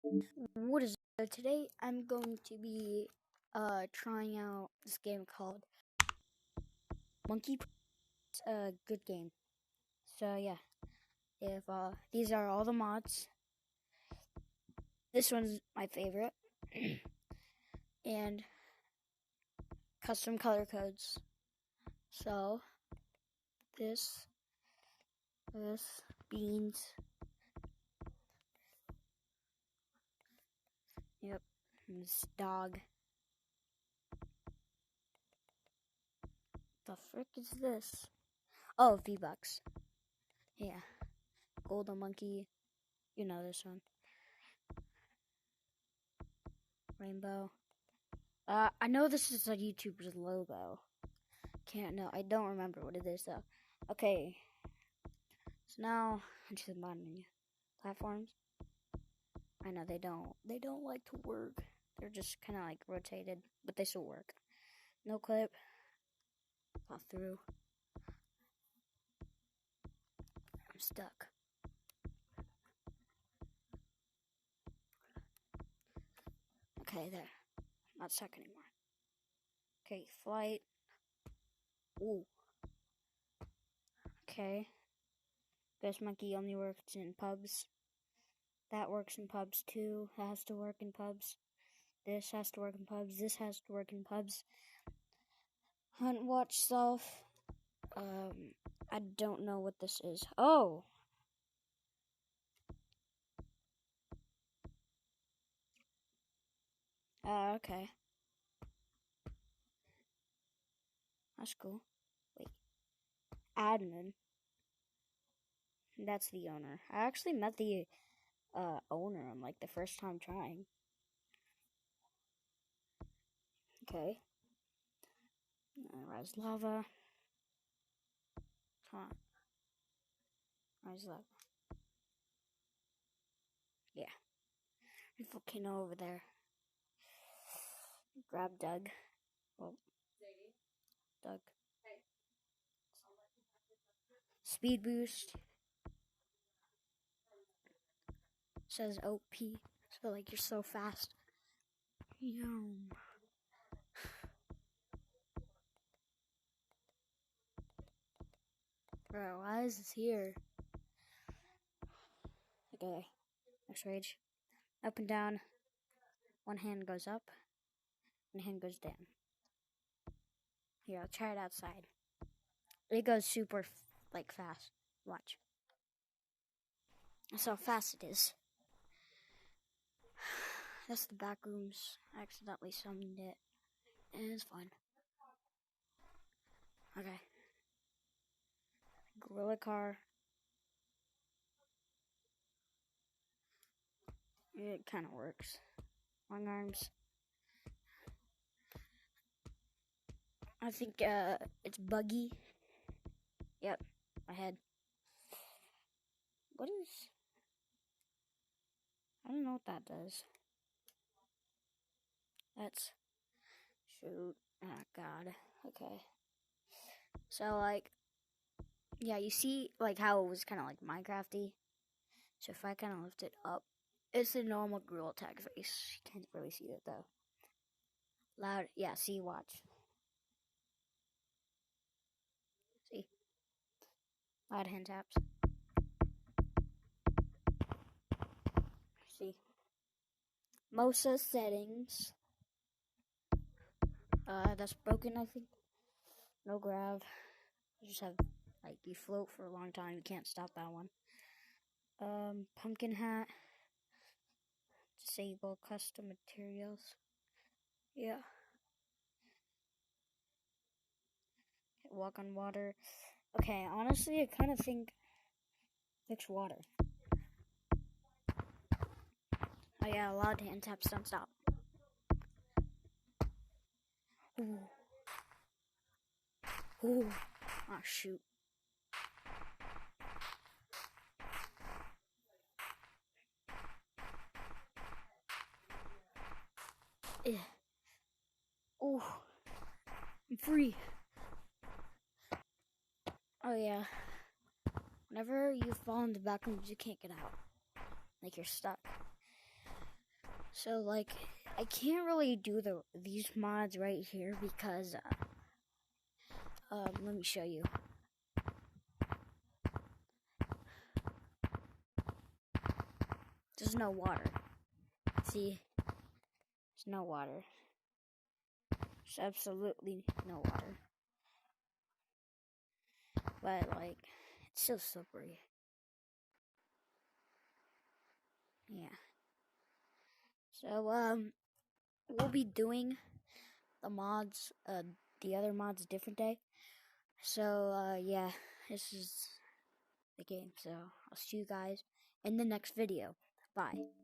What is it? Today I'm going to be trying out this game called Monkey. It's a good game. So yeah, if these are all the mods. This one's my favorite, and custom color codes. So this beans. Yep, this dog. The frick is this? Oh, V-Bucks. Yeah, golden monkey. You know this one. Rainbow. I know this is a YouTuber's logo. I don't remember what it is though. Okay, so now onto the mod menu. Platforms. I know they don't like to work. They're just kind of like rotated, but they still work. No clip. Pop through. I'm stuck. Okay, there. Not stuck anymore. Okay, flight. Ooh. Okay. Ghost Monkey only works in pubs. That works in pubs too. That has to work in pubs. This has to work in pubs. This has to work in pubs. Hunt, watch, self. I don't know what this is. Oh! Okay. That's cool. Wait. Admin. That's the owner. I actually met the owner on like the first time trying. Okay. Rise lava. Come on. Rise lava. Yeah. There's a volcano over there. Grab Doug. Well, Doug. Speed boost. Says OP. So like you're so fast. Yum. Bro, why is this here? Okay. Next rage. Up and down. One hand goes up. One hand goes down. Here, I'll try it outside. It goes super like fast. Watch. That's how fast it is. That's the back rooms. I accidentally summoned it. And it's fine. Okay. Gorilla car. It kind of works. Long arms. I think it's buggy. Yep. My head. What is... I don't know what that does. That's... Shoot. Oh, God. Okay. So, like... Yeah, you see, like, how it was kind of, like, Minecraft-y? So if I kind of lift it up, it's a normal Gorilla Tag face. You can't really see it, though. Loud... Yeah, see, watch. See? Loud hand taps. See? Mosa settings. That's broken, I think. No grav. You just have, like, you float for a long time. You can't stop that one. Pumpkin hat. Disable custom materials. Yeah. Walk on water. Okay, honestly, I kind of think fix water. Oh yeah, loud hand taps don't stop. Ooh. Ooh. Oh shoot. Yeah. Ooh. I'm free. Oh yeah. Whenever you fall in the back rooms, you can't get out. Like you're stuck. So like, I can't really do these mods right here because let me show you. There's no water. See? There's no water. There's absolutely no water. But like, it's still slippery. Yeah. So we'll be doing the other mods a different day. So yeah, this is the game. So I'll see you guys in the next video. Bye.